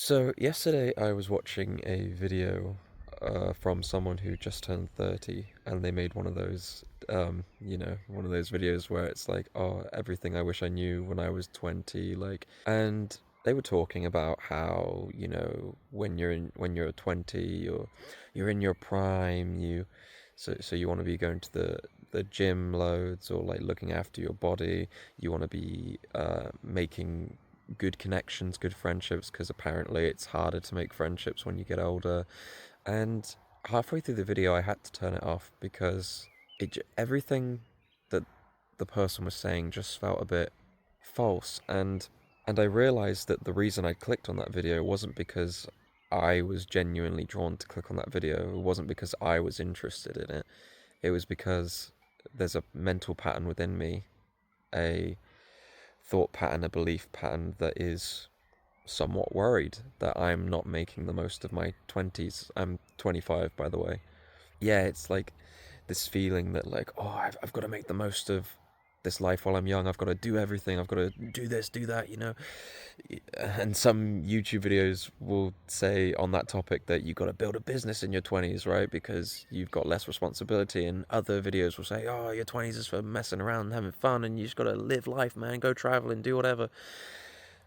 So yesterday I was watching a video from someone who just turned 30, and they made one of those, one of those videos where it's like, oh, everything I wish I knew when I was 20, like, and they were talking about how, when you're 20, you're in your prime, so you want to be going to the gym loads, or like looking after your body. You want to be making good connections, good friendships, because apparently it's harder to make friendships when you get older. And halfway through the video, I had to turn it off because everything that the person was saying just felt a bit false. And I realized that the reason I clicked on that video wasn't because I was genuinely drawn to click on that video. It wasn't because I was interested in it. It was because there's a mental pattern within me, a thought pattern, a belief pattern that is somewhat worried that I'm not making the most of my 20s. I'm 25, by the way. Yeah, it's like this feeling that, like, oh, I've got to make the most of this life while I'm young. I've got to do everything. I've got to do this, do that. And some YouTube videos will say on that topic that you've got to build a business in your 20s, right? Because you've got less responsibility. And other videos will say, oh, your 20s is for messing around and having fun, and you just got to live life, man. Go travel and do whatever.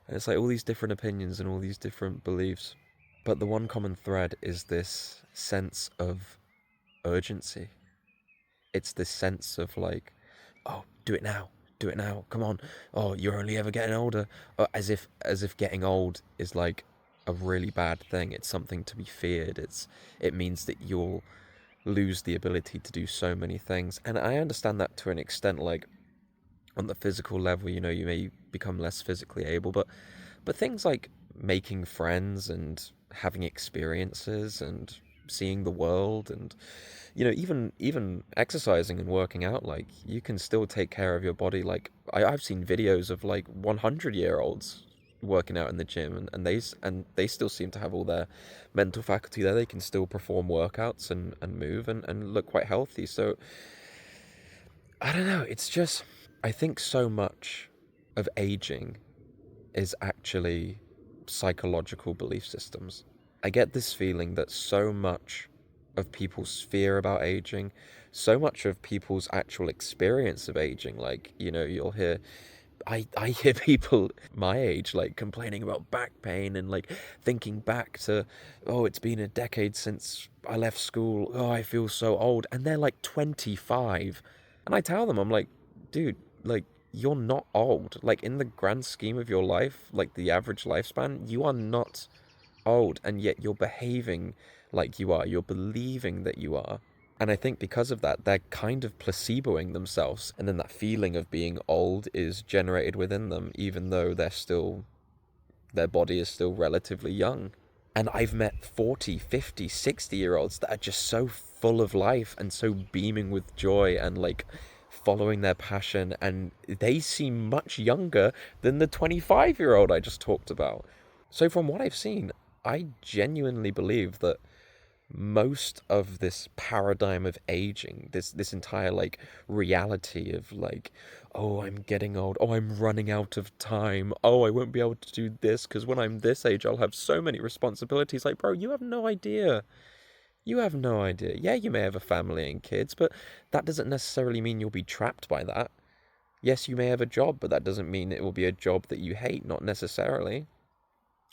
And it's like all these different opinions and all these different beliefs. But the one common thread is this sense of urgency. It's this sense of like, oh, do it now, come on. Oh, you're only ever getting older. As if getting old is like a really bad thing. It's something to be feared. It means that you'll lose the ability to do so many things. And I understand that to an extent, like on the physical level, you may become less physically able, but things like making friends and having experiences and seeing the world, and even exercising and working out, like, you can still take care of your body. Like, I've seen videos of like 100-year-olds working out in the gym, and they still seem to have all their mental faculty there. They can still perform workouts and move and look quite healthy. So I don't know, it's just, I think so much of aging is actually psychological belief systems. I get this feeling that so much of people's fear about aging, so much of people's actual experience of aging, like, you'll hear, I hear people my age like complaining about back pain and like thinking back to, oh, it's been a decade since I left school. Oh, I feel so old. And they're like 25. And I tell them, I'm like, dude, like, you're not old. Like, in the grand scheme of your life, like the average lifespan, you are not old. And yet you're behaving like you are. You're believing that you are. And I think because of that, they're kind of placeboing themselves. And then that feeling of being old is generated within them, even though their body is still relatively young. And I've met 40, 50, 60-year-olds that are just so full of life and so beaming with joy and like following their passion. And they seem much younger than the 25-year-old I just talked about. So from what I've seen, I genuinely believe that most of this paradigm of aging, this entire like reality of like, oh, I'm getting old, oh, I'm running out of time, oh, I won't be able to do this because when I'm this age I'll have so many responsibilities. Like, bro, you have no idea. You have no idea. Yeah, you may have a family and kids, but that doesn't necessarily mean you'll be trapped by that. Yes, you may have a job, but that doesn't mean it will be a job that you hate, not necessarily.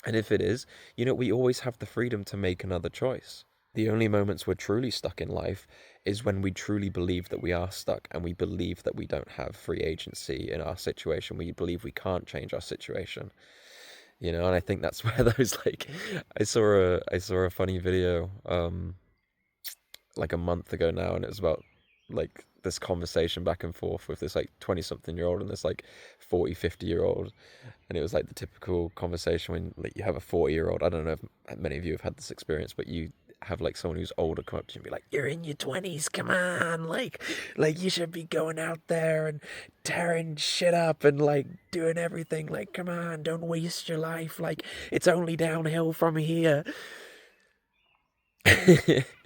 And if it is, we always have the freedom to make another choice. The only moments we're truly stuck in life is when we truly believe that we are stuck, and we believe that we don't have free agency in our situation. We believe we can't change our situation. And I think that's where those, like, I saw a funny video like a month ago now, and it was about like this conversation back and forth with this like 20 something year old and this like 40, 50-year old. And it was like the typical conversation when like you have a 40-year old. I don't know if many of you have had this experience, but you have like someone who's older come up to you and be like, you're in your 20s, come on, like you should be going out there and tearing shit up and like doing everything, like, come on, don't waste your life, like it's only downhill from here.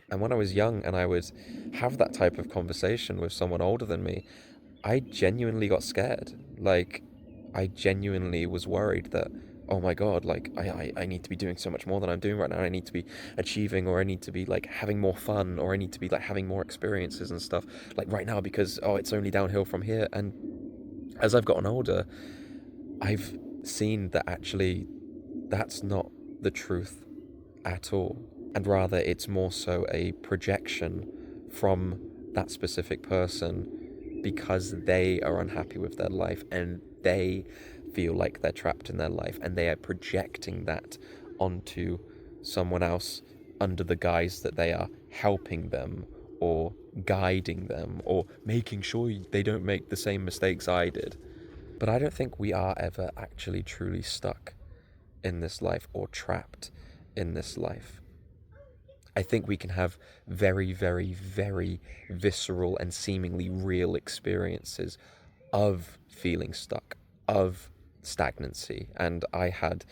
And when I was young and I would have that type of conversation with someone older than me, I genuinely got scared. Like, I genuinely was worried that oh my god, like I need to be doing so much more than I'm doing right now. I need to be achieving, or I need to be like having more fun, or I need to be like having more experiences and stuff like right now, because oh, it's only downhill from here. And as I've gotten older, I've seen that actually that's not the truth at all. And rather, it's more so a projection from that specific person because they are unhappy with their life and they feel like they're trapped in their life, and they are projecting that onto someone else under the guise that they are helping them or guiding them or making sure they don't make the same mistakes I did. But I don't think we are ever actually truly stuck in this life or trapped in this life. I think we can have very, very, very visceral and seemingly real experiences of feeling stuck, of stagnancy. And I had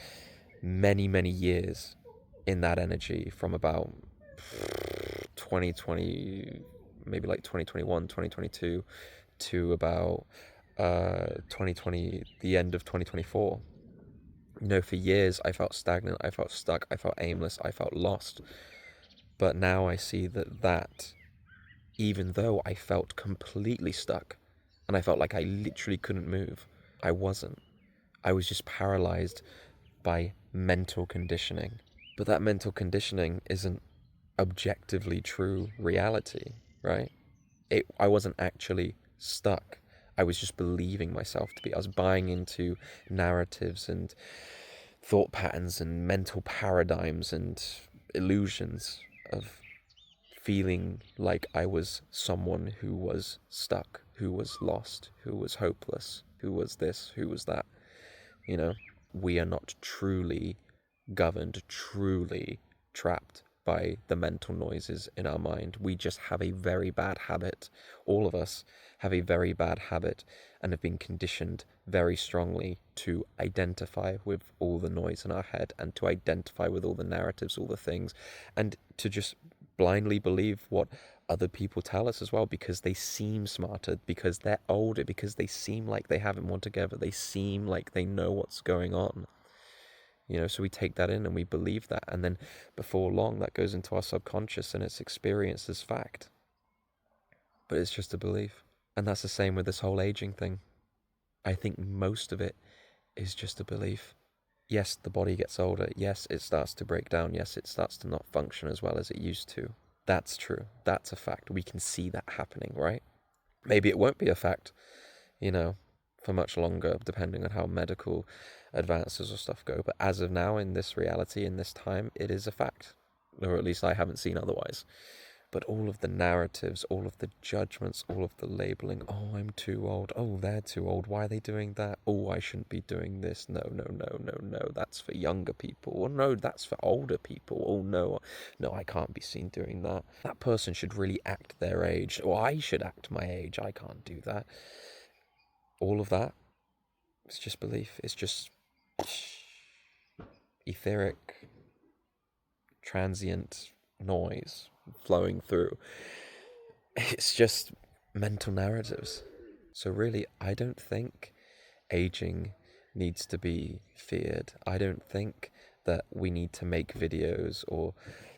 many, many years in that energy from about 2020, maybe like 2021, 2022, to about 2020, the end of 2024. You know, for years I felt stagnant, I felt stuck, I felt aimless, I felt lost. But now I see that even though I felt completely stuck and I felt like I literally couldn't move, I wasn't. I was just paralyzed by mental conditioning. But that mental conditioning isn't objectively true reality, right? I wasn't actually stuck. I was just believing myself to be. I was buying into narratives and thought patterns and mental paradigms and illusions of feeling like I was someone who was stuck, who was lost, who was hopeless, who was this, who was that. You know, we are not truly governed, truly trapped by the mental noises in our mind. We just have a very bad habit. All of us have a very bad habit and have been conditioned very strongly to identify with all the noise in our head and to identify with all the narratives, all the things, and to just blindly believe what other people tell us as well, because they seem smarter, because they're older, because they seem like they have it more together, they seem like they know what's going on. You know, so we take that in and we believe that, and then before long that goes into our subconscious and it's experienced as fact. But it's just a belief. And that's the same with this whole aging thing. I think most of it is just a belief. Yes, the body gets older. Yes, it starts to break down. Yes, it starts to not function as well as it used to. That's true. That's a fact. We can see that happening, right? Maybe it won't be a fact, you know, for much longer, depending on how medical advances or stuff go. But as of now, in this reality, in this time, it is a fact. Or at least I haven't seen otherwise. But all of the narratives, all of the judgments, all of the labeling, oh, I'm too old, oh, they're too old, why are they doing that? Oh, I shouldn't be doing this. No, no, no, no, no, that's for younger people. Oh, no, that's for older people. Oh, no, no, I can't be seen doing that. That person should really act their age, or I should act my age. I can't do that. All of that, it's just belief. It's just etheric, transient noise flowing through. It's just mental narratives. So really, I don't think aging needs to be feared. I don't think that we need to make videos or,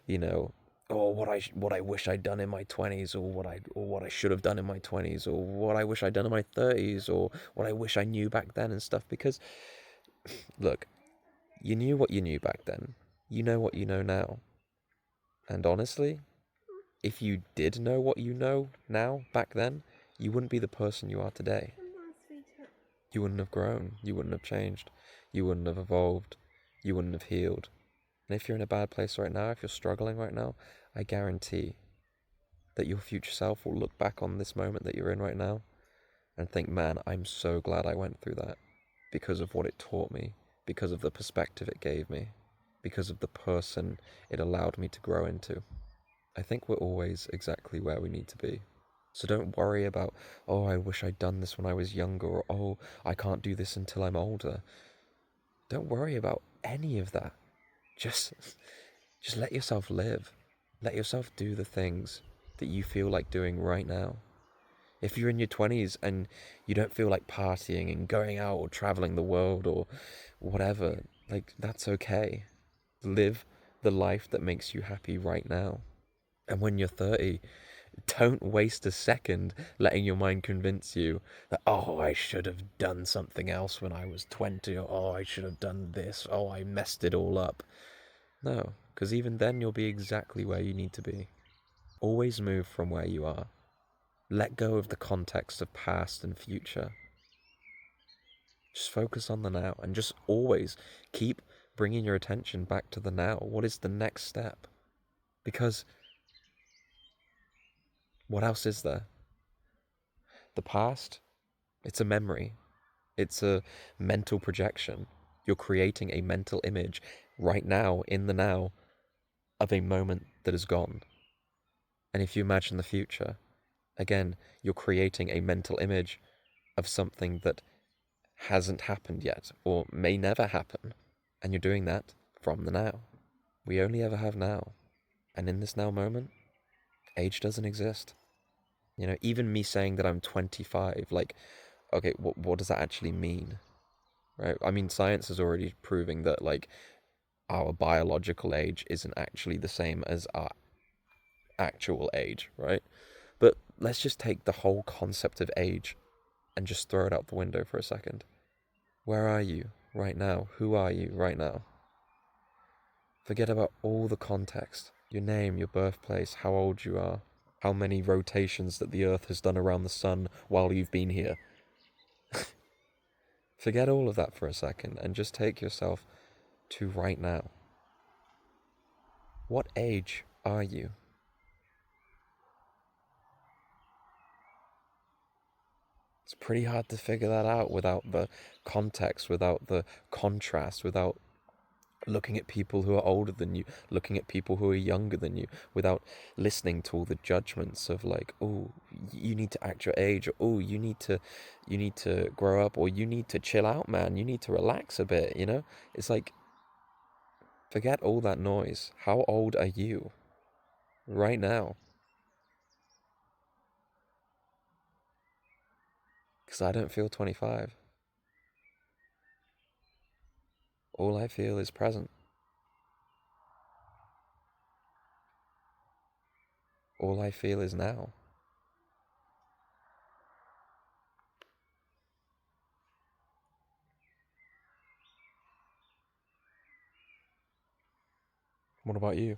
you know, or what I wish I'd done in my 20s, or what I should have done in my 20s, or what I wish I'd done in my 30s, or what I wish I knew back then and stuff. Because look, you knew what you knew back then. You know what you know now. And honestly, if you did know what you know now back then, you wouldn't be the person you are today. You wouldn't have grown. You wouldn't have changed. You wouldn't have evolved. You wouldn't have healed. And if you're in a bad place right now, if you're struggling right now, I guarantee that your future self will look back on this moment that you're in right now and think, man, I'm so glad I went through that, because of what it taught me, because of the perspective it gave me, because of the person it allowed me to grow into. I think we're always exactly where we need to be. So don't worry about, oh, I wish I'd done this when I was younger, or oh, I can't do this until I'm older. Don't worry about any of that. Just just let yourself live. Let yourself do the things that you feel like doing right now. If you're in your 20s and you don't feel like partying and going out or traveling the world or whatever, Like, that's okay. Live the life that makes you happy right now. And when you're 30, don't waste a second letting your mind convince you that, oh, I should have done something else when I was 20, or oh, I should have done this, oh, I messed it all up. No, because even then you'll be exactly where you need to be. Always move from where you are. Let go of the context of past and future. Just focus on the now and just always keep bringing your attention back to the now. What is the next step? Because what else is there? The past, it's a memory, it's a mental projection. You're creating a mental image right now, in the now, of a moment that is gone. And if you imagine the future, again, you're creating a mental image of something that hasn't happened yet or may never happen. And you're doing that from the now. We only ever have now. And in this now moment, age doesn't exist. You know, even me saying that I'm 25, like, okay, what does that actually mean? Right? I mean, science is already proving that, like, our biological age isn't actually the same as our actual age, right? But let's just take the whole concept of age and just throw it out the window for a second. Where are you right now? Who are you right now? Forget about all the context. Your name, your birthplace, how old you are, how many rotations that the Earth has done around the sun while you've been here. Forget all of that for a second and just take yourself to right now. What age are you? It's pretty hard to figure that out without the context, without the contrast, without looking at people who are older than you, looking at people who are younger than you, without listening to all the judgments of, like, oh, you need to act your age, or oh, you need to grow up, or you need to chill out, man, you need to relax a bit, you know? It's like, forget all that noise. How old are you right now? Because I don't feel 25. All I feel is present. All I feel is now. What about you?